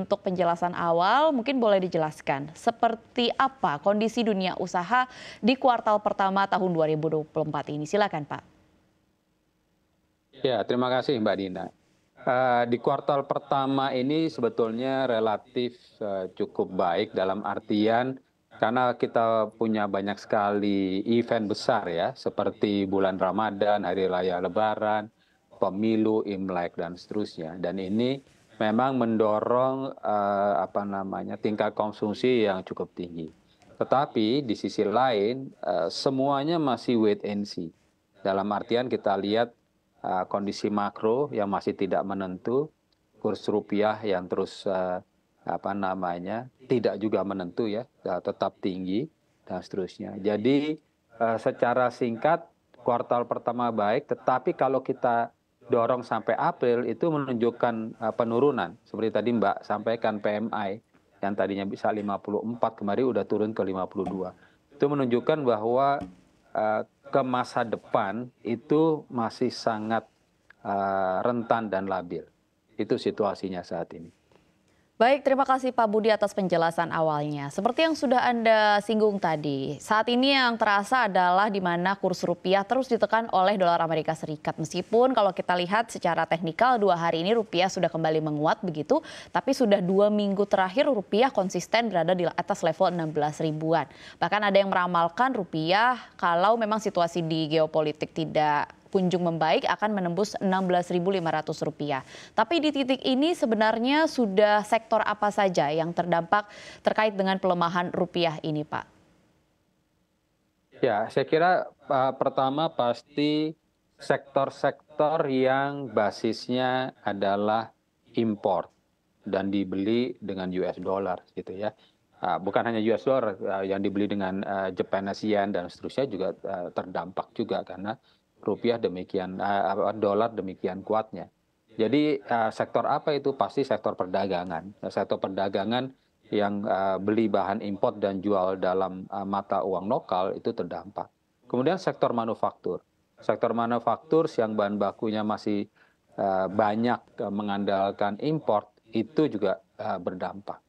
untuk penjelasan awal. Mungkin boleh dijelaskan seperti apa kondisi dunia usaha di kuartal pertama tahun 2024 ini. Silakan Pak. Ya, terima kasih Mbak Dina. Di kuartal pertama ini sebetulnya relatif cukup baik dalam artian karena kita punya banyak sekali event besar ya, seperti bulan Ramadan, Hari Raya Lebaran, pemilu, Imlek, dan seterusnya. Dan ini memang mendorong tingkat konsumsi yang cukup tinggi. Tetapi di sisi lain, semuanya masih wait and see. Dalam artian kita lihat kondisi makro yang masih tidak menentu, kurs rupiah yang terus tidak juga menentu ya, tetap tinggi dan seterusnya. Jadi secara singkat kuartal pertama baik, tetapi kalau kita dorong sampai April itu menunjukkan penurunan. Seperti tadi Mbak sampaikan PMI yang tadinya bisa 54 kemarin udah turun ke 52. Itu menunjukkan bahwa ke masa depan itu masih sangat rentan dan labil. Itu situasinya saat ini. Baik, terima kasih Pak Budi atas penjelasan awalnya. Seperti yang sudah Anda singgung tadi, saat ini yang terasa adalah di mana kurs rupiah terus ditekan oleh dolar Amerika Serikat. Meskipun kalau kita lihat secara teknikal 2 hari ini rupiah sudah kembali menguat begitu, tapi sudah 2 minggu terakhir rupiah konsisten berada di atas level 16 ribuan. Bahkan ada yang meramalkan rupiah kalau memang situasi di geopolitik tidak kunjung membaik akan menembus Rp16.500. Tapi di titik ini sebenarnya sudah sektor apa saja yang terdampak terkait dengan pelemahan rupiah ini, Pak? Ya, saya kira pertama pasti sektor-sektor yang basisnya adalah import dan dibeli dengan US dollar gitu ya. Bukan hanya US dollar yang dibeli dengan Japanese yen dan seterusnya juga terdampak juga karena rupiah demikian, dolar demikian kuatnya. Jadi sektor apa itu? Pasti sektor perdagangan. Sektor perdagangan yang beli bahan import dan jual dalam mata uang lokal itu terdampak. Kemudian sektor manufaktur. Sektor manufaktur yang bahan bakunya masih banyak mengandalkan import itu juga berdampak.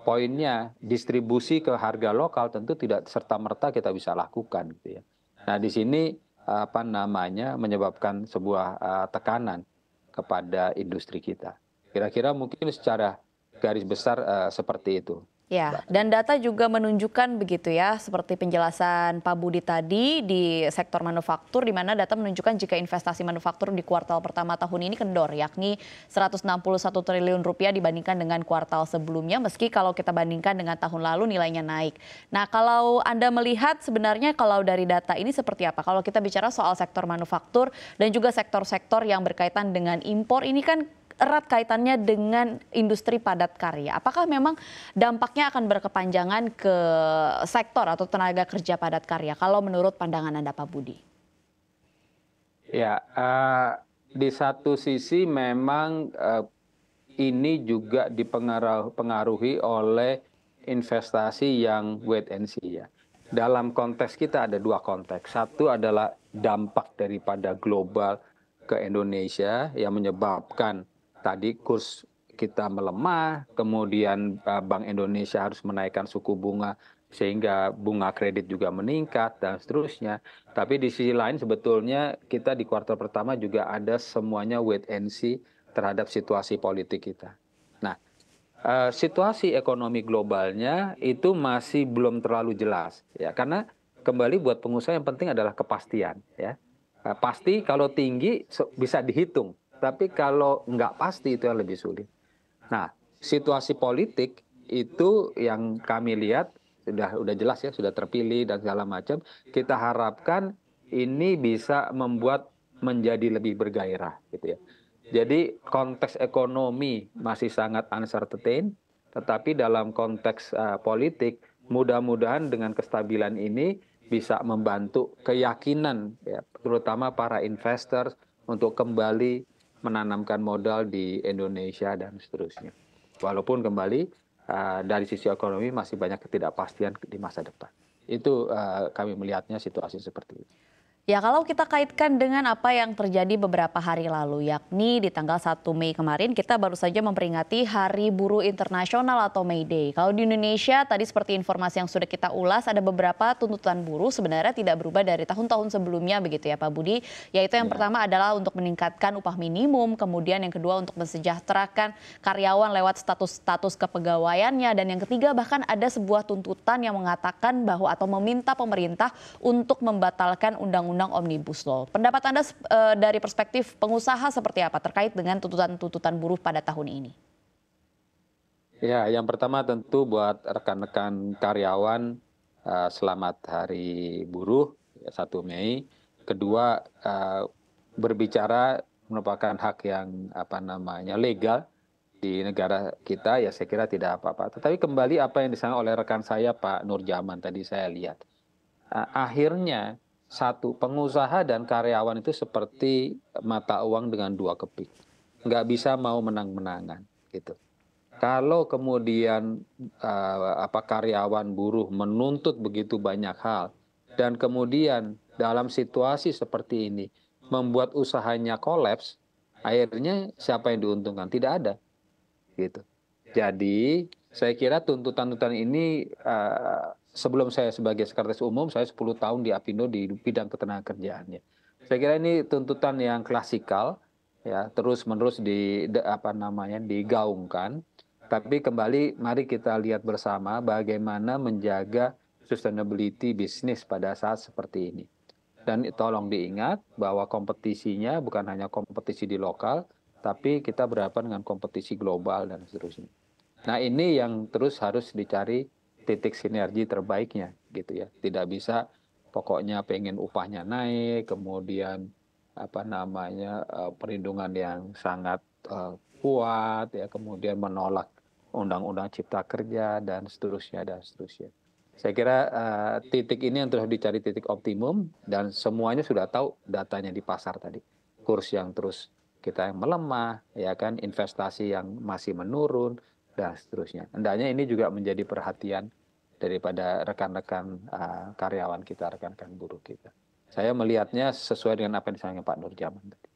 Poinnya distribusi ke harga lokal tentu tidak serta-merta kita bisa lakukan gitu ya. Nah, di sini menyebabkan sebuah tekanan kepada industri kita. Kira-kira mungkin secara garis besar seperti itu. Ya, dan data juga menunjukkan begitu ya, seperti penjelasan Pak Budi tadi di sektor manufaktur, di mana data menunjukkan jika investasi manufaktur di kuartal pertama tahun ini kendor, yakni 161 triliun rupiah dibandingkan dengan kuartal sebelumnya, meski kalau kita bandingkan dengan tahun lalu nilainya naik. Nah, kalau Anda melihat sebenarnya kalau dari data ini seperti apa? Kalau kita bicara soal sektor manufaktur dan juga sektor-sektor yang berkaitan dengan impor, ini kan erat kaitannya dengan industri padat karya. Apakah memang dampaknya akan berkepanjangan ke sektor atau tenaga kerja padat karya kalau menurut pandangan Anda Pak Budi? Ya, di satu sisi memang ini juga dipengaruhi oleh investasi yang wait and see ya. Dalam konteks kita ada 2 konteks. Satu adalah dampak daripada global ke Indonesia yang menyebabkan tadi kurs kita melemah, kemudian Bank Indonesia harus menaikkan suku bunga sehingga bunga kredit juga meningkat dan seterusnya. Tapi di sisi lain sebetulnya kita di kuartal pertama juga ada semuanya wait and see terhadap situasi politik kita. Nah, situasi ekonomi globalnya itu masih belum terlalu jelas ya, karena kembali buat pengusaha yang penting adalah kepastian ya. Pasti kalau tinggi bisa dihitung. Tapi kalau nggak pasti itu yang lebih sulit. Nah, situasi politik itu yang kami lihat sudah jelas ya, sudah terpilih dan segala macam. Kita harapkan ini bisa membuat menjadi lebih bergairah gitu ya. Jadi konteks ekonomi masih sangat uncertain, tetapi dalam konteks politik mudah-mudahan dengan kestabilan ini bisa membantu keyakinan ya, terutama para investor untuk kembali menanamkan modal di Indonesia dan seterusnya. Walaupun kembali dari sisi ekonomi masih banyak ketidakpastian di masa depan. Itu kami melihatnya situasi seperti itu. Ya, kalau kita kaitkan dengan apa yang terjadi beberapa hari lalu, yakni di tanggal 1 Mei kemarin kita baru saja memperingati Hari Buruh Internasional atau May Day. Kalau di Indonesia, tadi seperti informasi yang sudah kita ulas, ada beberapa tuntutan buruh sebenarnya tidak berubah dari tahun-tahun sebelumnya begitu ya Pak Budi. Yaitu yang Ya. pertama adalah untuk meningkatkan upah minimum, kemudian yang kedua untuk mensejahterakan karyawan lewat status-status kepegawaiannya, dan yang ketiga bahkan ada sebuah tuntutan yang mengatakan bahwa atau meminta pemerintah untuk membatalkan undang-undang Omnibus Law. Pendapat Anda dari perspektif pengusaha seperti apa terkait dengan tuntutan-tuntutan buruh pada tahun ini? Ya, yang pertama tentu buat rekan-rekan karyawan, selamat Hari Buruh, ya, 1 Mei. Kedua, berbicara merupakan hak yang legal di negara kita, ya saya kira tidak apa-apa. Tetapi kembali apa yang disampaikan oleh rekan saya Pak Nurjaman tadi saya lihat, akhirnya satu pengusaha dan karyawan itu seperti mata uang dengan dua keping, nggak bisa mau menang-menangan gitu. Kalau kemudian karyawan buruh menuntut begitu banyak hal dan kemudian dalam situasi seperti ini membuat usahanya kolaps, akhirnya siapa yang diuntungkan? Tidak ada, gitu. Jadi saya kira tuntutan-tuntutan ini, sebelum saya sebagai sekretaris umum, saya 10 tahun di Apindo di bidang ketenagakerjaan ya. Saya kira ini tuntutan yang klasikal ya, terus-menerus digaungkan. Tapi kembali mari kita lihat bersama bagaimana menjaga sustainability bisnis pada saat seperti ini. Dan tolong diingat bahwa kompetisinya bukan hanya kompetisi di lokal, tapi kita berhadapan dengan kompetisi global dan seterusnya. Nah, ini yang terus harus dicari titik sinergi terbaiknya gitu ya. Tidak bisa pokoknya pengen upahnya naik, kemudian perlindungan yang sangat kuat ya, kemudian menolak undang-undang cipta kerja dan seterusnya dan seterusnya. Saya kira titik ini yang terus dicari titik optimum dan semuanya sudah tahu datanya di pasar tadi. Kurs yang terus kita yang melemah, ya kan, investasi yang masih menurun dan seterusnya. Hendaknya ini juga menjadi perhatian daripada rekan-rekan karyawan kita, rekan-rekan buruh kita. Saya melihatnya sesuai dengan apa yang disampaikan Pak Nurjaman tadi.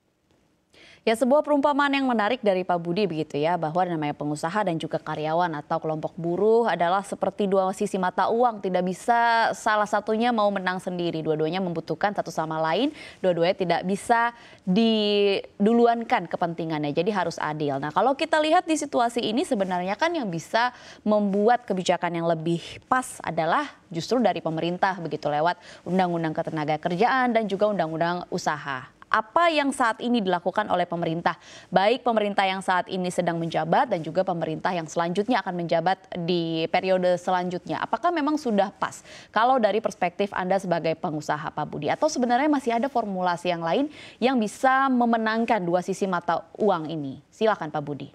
Ya, sebuah perumpamaan yang menarik dari Pak Budi begitu ya, bahwa namanya pengusaha dan juga karyawan atau kelompok buruh adalah seperti dua sisi mata uang, tidak bisa salah satunya mau menang sendiri, dua-duanya membutuhkan satu sama lain, dua-duanya tidak bisa diduluankan kepentingannya, jadi harus adil. Nah, kalau kita lihat di situasi ini sebenarnya kan yang bisa membuat kebijakan yang lebih pas adalah justru dari pemerintah begitu, lewat Undang-Undang Ketenagakerjaan dan juga Undang-Undang Usaha. Apa yang saat ini dilakukan oleh pemerintah, baik pemerintah yang saat ini sedang menjabat dan juga pemerintah yang selanjutnya akan menjabat di periode selanjutnya, apakah memang sudah pas kalau dari perspektif Anda sebagai pengusaha Pak Budi, atau sebenarnya masih ada formulasi yang lain yang bisa memenangkan dua sisi mata uang ini? Silakan Pak Budi.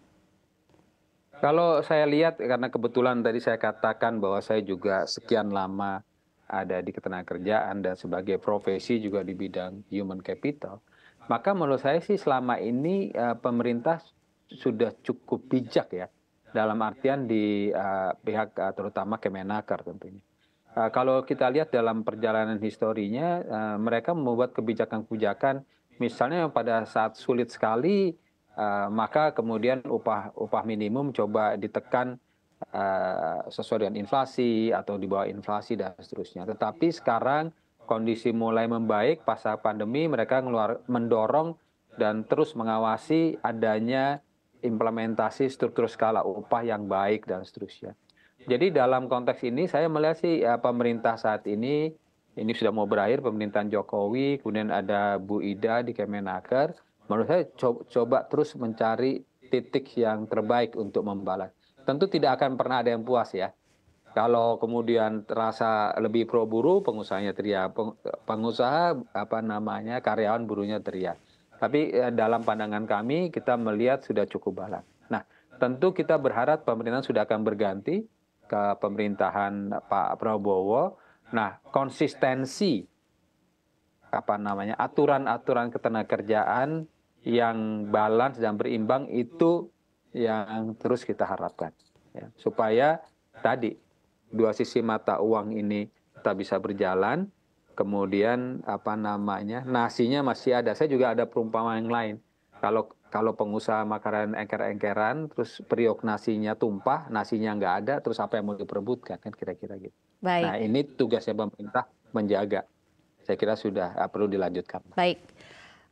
Kalau saya lihat, karena kebetulan tadi saya katakan bahwa saya juga sekian lama ada di ketenagakerjaan dan sebagai profesi juga di bidang human capital, maka menurut saya sih selama ini pemerintah sudah cukup bijak ya, dalam artian di pihak terutama Kemenaker tentunya. Kalau kita lihat dalam perjalanan historinya, mereka membuat kebijakan-kebijakan, misalnya pada saat sulit sekali, maka kemudian upah minimum coba ditekan sesuai dengan inflasi atau di bawah inflasi dan seterusnya. Tetapi sekarang kondisi mulai membaik pasca pandemi, mereka mendorong dan terus mengawasi adanya implementasi struktur skala upah yang baik dan seterusnya. Jadi dalam konteks ini saya melihat sih pemerintah saat ini sudah mau berakhir pemerintahan Jokowi, kemudian ada Bu Ida di Kemenaker. Menurut saya coba terus mencari titik yang terbaik untuk membalas. Tentu tidak akan pernah ada yang puas ya. Kalau kemudian terasa lebih pro buruh, pengusahanya teriak, pengusaha karyawan buruhnya teriak. Tapi dalam pandangan kami kita melihat sudah cukup balance. Nah, tentu kita berharap pemerintahan sudah akan berganti ke pemerintahan Pak Prabowo. Nah, konsistensi aturan-aturan ketenagakerjaan yang balance dan berimbang itu yang terus kita harapkan ya, supaya tadi dua sisi mata uang ini tetap bisa berjalan, kemudian apa namanya, nasinya masih ada. Saya juga ada perumpamaan yang lain. Kalau pengusaha makanan engker-engkeran, terus periuk nasinya tumpah, nasinya nggak ada, terus apa yang mau diperebutkan, kan kira-kira gitu. Baik. Nah, ini tugasnya pemerintah menjaga. Saya kira sudah perlu dilanjutkan. Baik.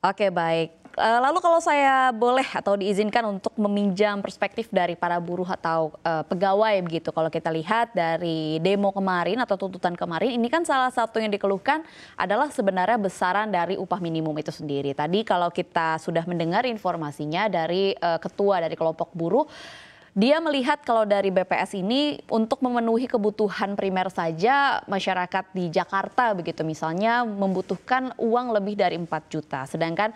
Oke, baik. Lalu kalau saya boleh atau diizinkan untuk meminjam perspektif dari para buruh atau pegawai begitu. Kalau kita lihat dari demo kemarin atau tuntutan kemarin, ini kan salah satu yang dikeluhkan adalah sebenarnya besaran dari upah minimum itu sendiri. Tadi kalau kita sudah mendengar informasinya dari ketua dari kelompok buruh, dia melihat kalau dari BPS ini untuk memenuhi kebutuhan primer saja masyarakat di Jakarta begitu misalnya membutuhkan uang lebih dari 4 juta. Sedangkan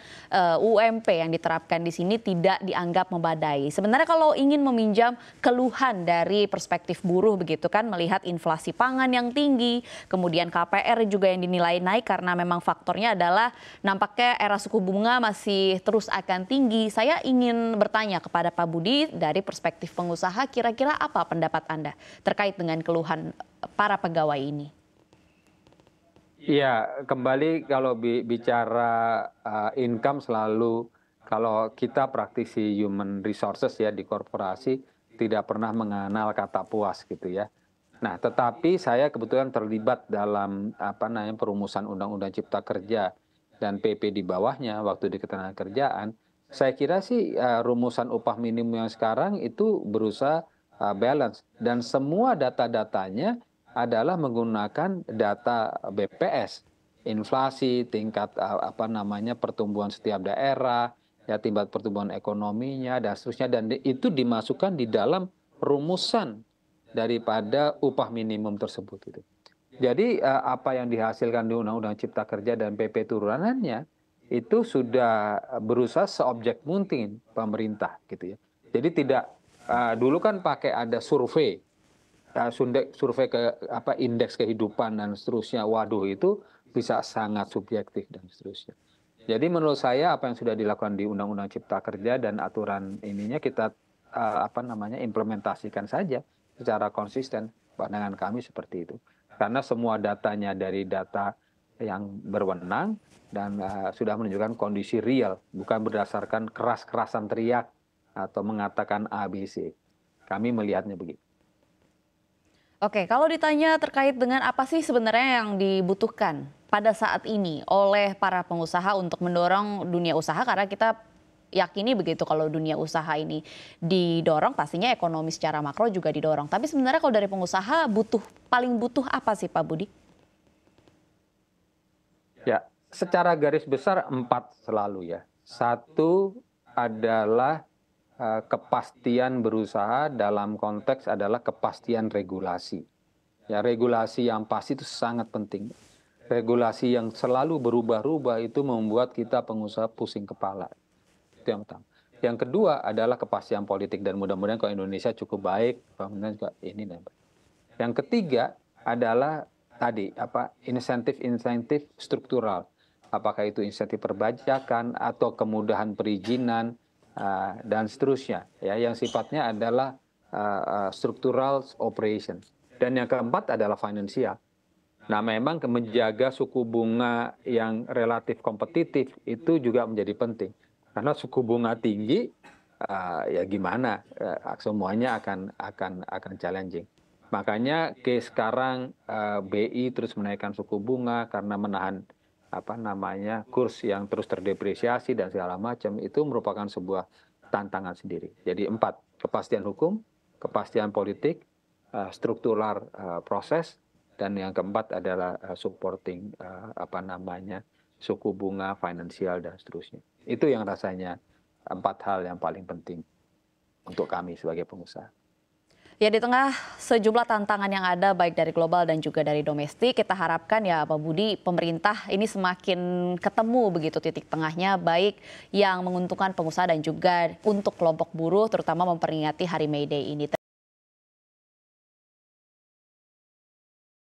UMP yang diterapkan di sini tidak dianggap membadai. Sebenarnya kalau ingin meminjam keluhan dari perspektif buruh begitu kan melihat inflasi pangan yang tinggi, kemudian KPR juga yang dinilai naik karena memang faktornya adalah nampaknya era suku bunga masih terus akan tinggi. Saya ingin bertanya kepada Pak Budi dari perspektif pengusaha, kira-kira apa pendapat Anda terkait dengan keluhan para pegawai ini? Iya, kembali kalau bicara income selalu, kalau kita praktisi human resources ya di korporasi, tidak pernah mengenal kata puas gitu ya. Nah, tetapi saya kebetulan terlibat dalam perumusan Undang-Undang Cipta Kerja dan PP di bawahnya waktu di Ketenagakerjaan. Saya kira sih rumusan upah minimum yang sekarang itu berusaha balance dan semua data-datanya adalah menggunakan data BPS, inflasi, tingkat pertumbuhan setiap daerah, ya tingkat pertumbuhan ekonominya dan seterusnya, dan itu dimasukkan di dalam rumusan daripada upah minimum tersebut gitu. Jadi apa yang dihasilkan di Undang-Undang Cipta Kerja dan PP turunannya itu sudah berusaha seobjek mungkin pemerintah gitu ya. Jadi tidak dulu kan pakai ada survei ke indeks kehidupan dan seterusnya. Waduh, itu bisa sangat subjektif dan seterusnya. Jadi menurut saya apa yang sudah dilakukan di Undang-Undang Cipta Kerja dan aturan ininya kita implementasikan saja secara konsisten. Pandangan kami seperti itu. Karena semua datanya dari data yang berwenang dan sudah menunjukkan kondisi real, bukan berdasarkan keras-kerasan teriak atau mengatakan ABC. Kami melihatnya begitu. Oke, kalau ditanya terkait dengan apa sih sebenarnya yang dibutuhkan pada saat ini oleh para pengusaha untuk mendorong dunia usaha, karena kita yakini begitu kalau dunia usaha ini didorong pastinya ekonomi secara makro juga didorong. Tapi sebenarnya kalau dari pengusaha paling butuh apa sih Pak Budi? Ya, secara garis besar 4 selalu ya. Satu adalah kepastian berusaha dalam konteks adalah kepastian regulasi. Ya, regulasi yang pasti itu sangat penting. Regulasi yang selalu berubah-ubah itu membuat kita pengusaha pusing kepala. Itu yang pertama. Yang kedua adalah kepastian politik dan mudah-mudahan kalau Indonesia cukup baik, juga ini dan baik. Yang ketiga adalah tadi insentif struktural. Apakah itu insentif perpajakan atau kemudahan perizinan dan seterusnya ya yang sifatnya adalah structural operation. Dan yang keempat adalah finansial. Nah, memang menjaga suku bunga yang relatif kompetitif itu juga menjadi penting. Karena suku bunga tinggi, ya gimana, semuanya akan challenging. Makanya sekarang BI terus menaikkan suku bunga karena menahan kurs yang terus terdepresiasi dan segala macam, itu merupakan sebuah tantangan sendiri. Jadi 4, kepastian hukum, kepastian politik, struktural proses, dan yang keempat adalah supporting suku bunga, finansial dan seterusnya. Itu yang rasanya 4 hal yang paling penting untuk kami sebagai pengusaha. Ya, di tengah sejumlah tantangan yang ada baik dari global dan juga dari domestik, kita harapkan ya Pak Budi, pemerintah ini semakin ketemu begitu titik tengahnya, baik yang menguntungkan pengusaha dan juga untuk kelompok buruh, terutama memperingati Hari May Day ini.